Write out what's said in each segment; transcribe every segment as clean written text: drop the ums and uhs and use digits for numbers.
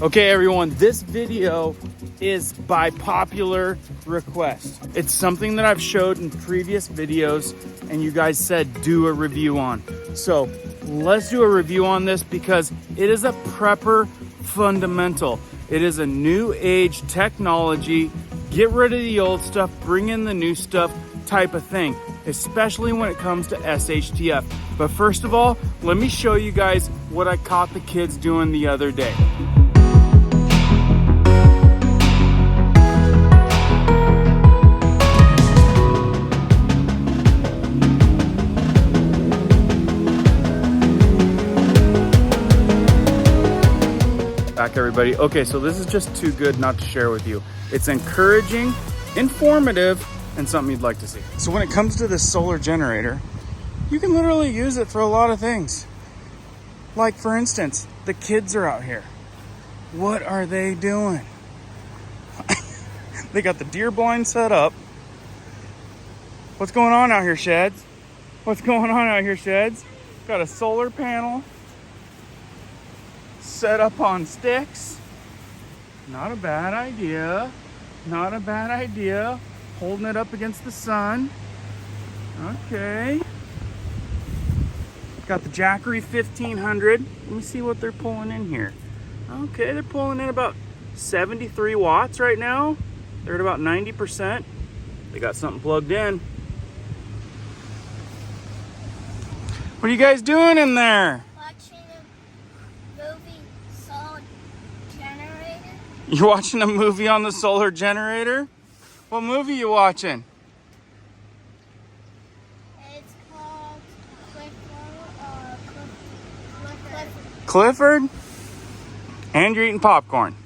Okay everyone, this video is by popular request. It's something that I've showed in previous videos and you guys said do a review on. So let's do a review on this because it is a prepper fundamental. It is a new age technology, get rid of the old stuff, bring in the new stuff type of thing, especially when it comes to SHTF. But first of all, let me show you guys what I caught the kids doing the other day. Back everybody. Okay, so this is just too good not to share with you. It's encouraging, informative, and something you'd like to see. So when it comes to this solar generator, you can literally use it for a lot of things. Like for instance, the kids are out here. What are they doing? They got the deer blind set up. What's going on out here, Sheds? What's going on out here, Sheds? Got a solar panel set up on sticks. Not a bad idea. Not a bad idea. Holding it up against the sun. Okay. Got the Jackery 1500. Let me see what they're pulling in here. Okay, they're pulling in about 73 watts right now. They're at about 90%. They got something plugged in. What are you guys doing in there? You're watching a movie on the solar generator? What movie you watching? It's called Clifford. Clifford? And you're eating popcorn.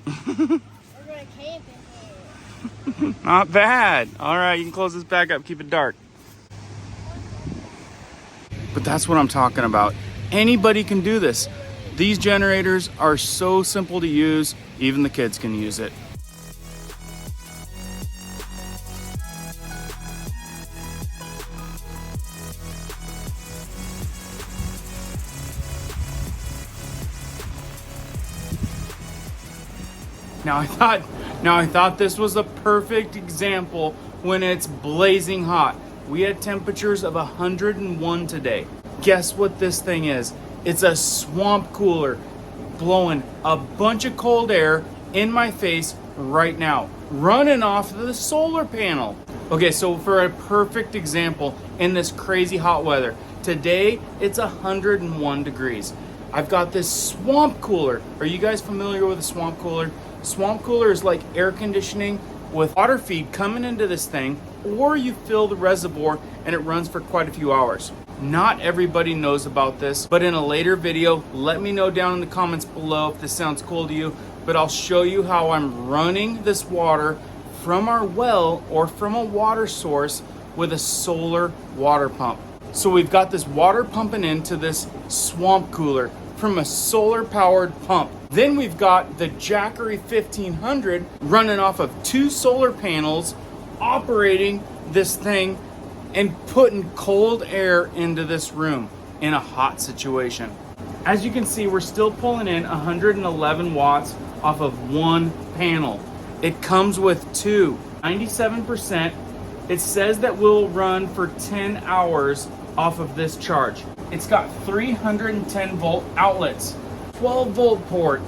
We're going to camp in here. Not bad. All right, you can close this back up, keep it dark. But that's what I'm talking about. Anybody can do this. These generators are so simple to use, even the kids can use it. Now I thought this was a perfect example when it's blazing hot. We had temperatures of 101 today. Guess what this thing is? It's a swamp cooler blowing a bunch of cold air in my face right now, running off of the solar panel. Okay, so for a perfect example in this crazy hot weather, today it's 101 degrees. I've got this swamp cooler. Are you guys familiar with a swamp cooler? Swamp cooler is like air conditioning with water feed coming into this thing, or you fill the reservoir and it runs for quite a few hours. Not everybody knows about this, but in a later video, let me know down in the comments below if this sounds cool to you, but I'll show you how I'm running this water from our well or from a water source with a solar water pump. So we've got this water pumping into this swamp cooler from a solar powered pump. Then we've got the Jackery 1500 running off of 2 solar panels operating this thing and putting cold air into this room in a hot situation. As you can see, we're still pulling in 111 watts off of 1 panel. It comes with 2, 97%. It says that we'll run for 10 hours off of this charge. It's got 310 volt outlets, 12 volt port.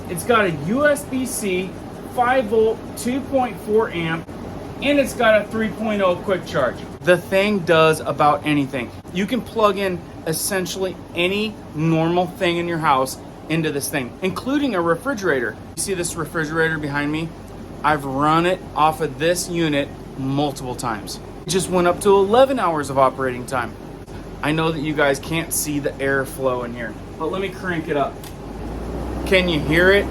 It's got a USB-C 5 volt 2.4 amp, and it's got a 3.0 quick charge. The thing does about anything. You can plug in essentially any normal thing in your house into this thing, including a refrigerator. You see this refrigerator behind me? I've run it off of this unit multiple times. It just went up to 11 hours of operating time. I know that you guys can't see the airflow in here, but let me crank it up. Can you hear it?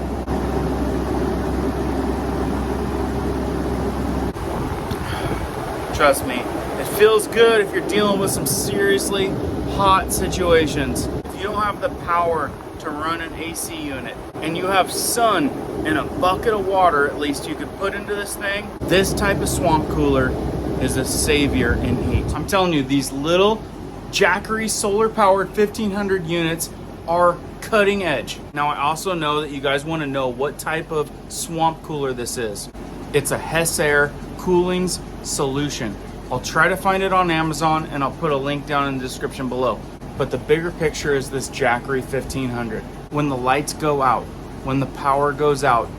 Trust me, it feels good if you're dealing with some seriously hot situations. If you don't have the power to run an AC unit and you have sun and a bucket of water at least you could put into this thing, this type of swamp cooler is a savior in heat. I'm telling you, these little Jackery solar powered 1500 units are cutting edge. Now I also know that you guys want to know what type of swamp cooler this is. It's a Hessair Coolings solution. I'll try to find it on Amazon and I'll put a link down in the description below. But the bigger picture is this Jackery 1500. When the lights go out, when the power goes out,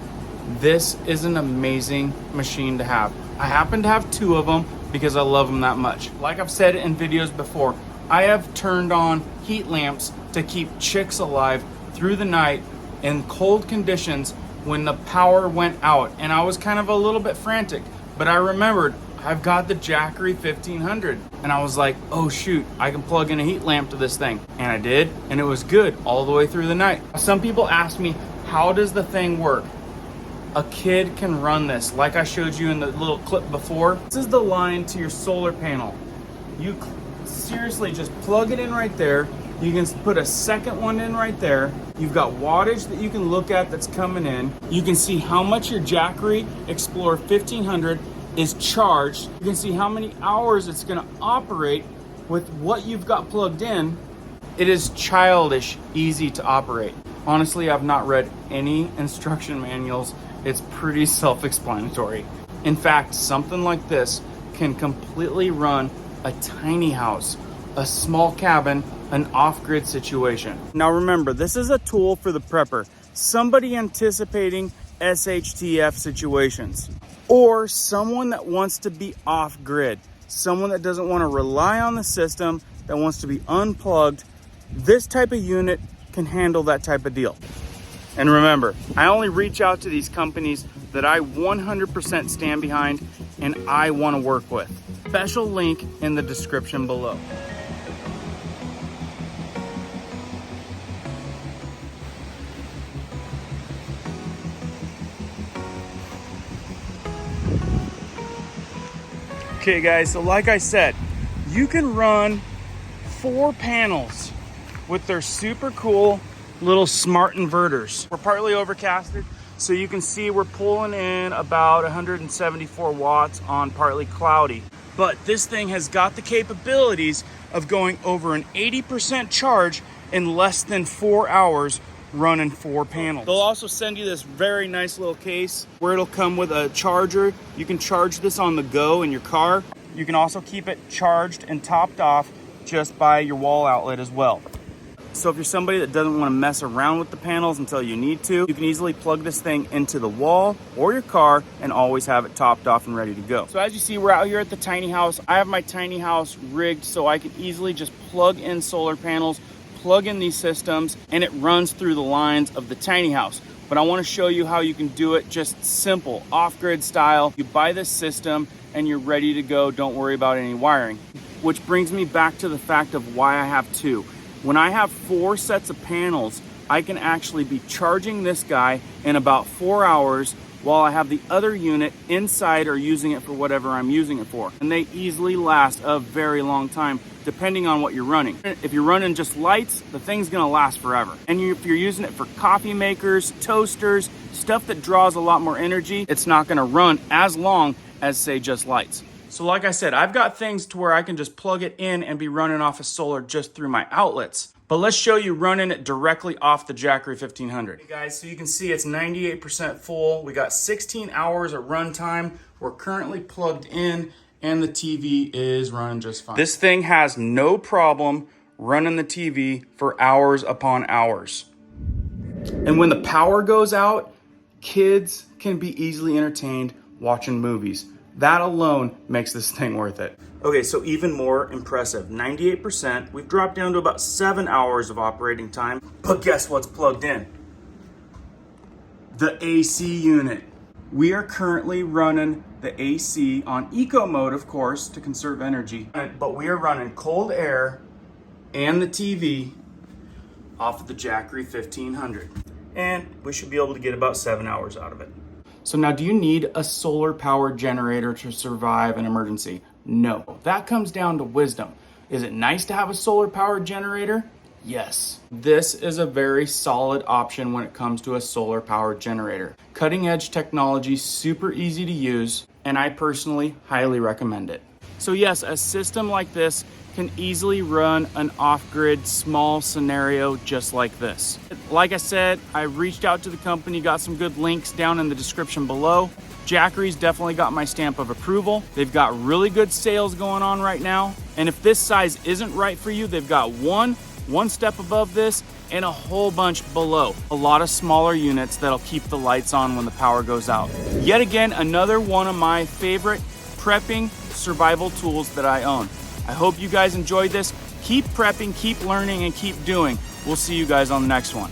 this is an amazing machine to have. I happen to have two of them because I love them that much. Like I've said in videos before, I have turned on heat lamps to keep chicks alive through the night in cold conditions when the power went out. And I was kind of a little bit frantic, but I remembered I've got the Jackery 1500. And I was like, oh shoot, I can plug in a heat lamp to this thing. And I did, and it was good all the way through the night. Some people ask me, how does the thing work? A kid can run this, like I showed you in the little clip before. This is the line to your solar panel. You seriously just plug it in right there. You can put a second one in right there. You've got wattage that you can look at that's coming in. You can see how much your Jackery Explorer 1500 is charged. You can see how many hours it's gonna operate with what you've got plugged in. It is childish easy to operate. Honestly, I've not read any instruction manuals. It's pretty self-explanatory. In fact, something like this can completely run a tiny house, a small cabin, an off-grid situation. Now remember, this is a tool for the prepper, somebody anticipating SHTF situations, or someone that wants to be off-grid, someone that doesn't want to rely on the system, that wants to be unplugged. This type of unit can handle that type of deal. And remember, I only reach out to these companies that I 100% stand behind and I want to work with. Special link in the description below. Okay guys, so like I said, you can run 4 panels with their super cool little smart inverters. We're partly overcasted, so you can see we're pulling in about 174 watts on partly cloudy. But this thing has got the capabilities of going over an 80% charge in less than 4 hours running 4 panels. They'll also send you this very nice little case where it'll come with a charger. You can charge this on the go in your car. You can also keep it charged and topped off just by your wall outlet as well. So if you're somebody that doesn't want to mess around with the panels until you need to, you can easily plug this thing into the wall or your car and always have it topped off and ready to go. So as you see, we're out here at the tiny house. I have my tiny house rigged so I can easily just plug in solar panels, plug in these systems, and it runs through the lines of the tiny house. But I want to show you how you can do it just simple, off-grid style. You buy this system and you're ready to go. Don't worry about any wiring. Which brings me back to the fact of why I have 2. When I have 4 sets of panels, I can actually be charging this guy in about 4 hours while I have the other unit inside or using it for whatever I'm using it for. And they easily last a very long time, depending on what you're running. If you're running just lights, the thing's gonna last forever. And if you're using it for coffee makers, toasters, stuff that draws a lot more energy, it's not gonna run as long as, say, just lights. So like I said, I've got things to where I can just plug it in and be running off of solar just through my outlets. But let's show you running it directly off the Jackery 1500. Hey guys, so you can see it's 98% full. We got 16 hours of runtime. We're currently plugged in and the TV is running just fine. This thing has no problem running the TV for hours upon hours. And when the power goes out, kids can be easily entertained watching movies. That alone makes this thing worth it. Okay, so even more impressive, 98%. We've dropped down to about 7 hours of operating time. But guess what's plugged in? The AC unit. We are currently running the AC on eco mode, of course, to conserve energy. But we are running cold air and the TV off of the Jackery 1500. And we should be able to get about 7 hours out of it. So now, do you need a solar powered generator to survive an emergency? No. That comes down to wisdom. Is it nice to have a solar powered generator? Yes. This is a very solid option when it comes to a solar powered generator. Cutting edge technology, super easy to use, and I personally highly recommend it. So yes, a system like this can easily run an off-grid small scenario just like this. Like I said, I reached out to the company, got some good links down in the description below. Jackery's definitely got my stamp of approval. They've got really good sales going on right now. And if this size isn't right for you, they've got one step above this and a whole bunch below. A lot of smaller units that'll keep the lights on when the power goes out. Yet again, another one of my favorite prepping survival tools that I own. I hope you guys enjoyed this. Keep prepping, keep learning, and keep doing. We'll see you guys on the next one.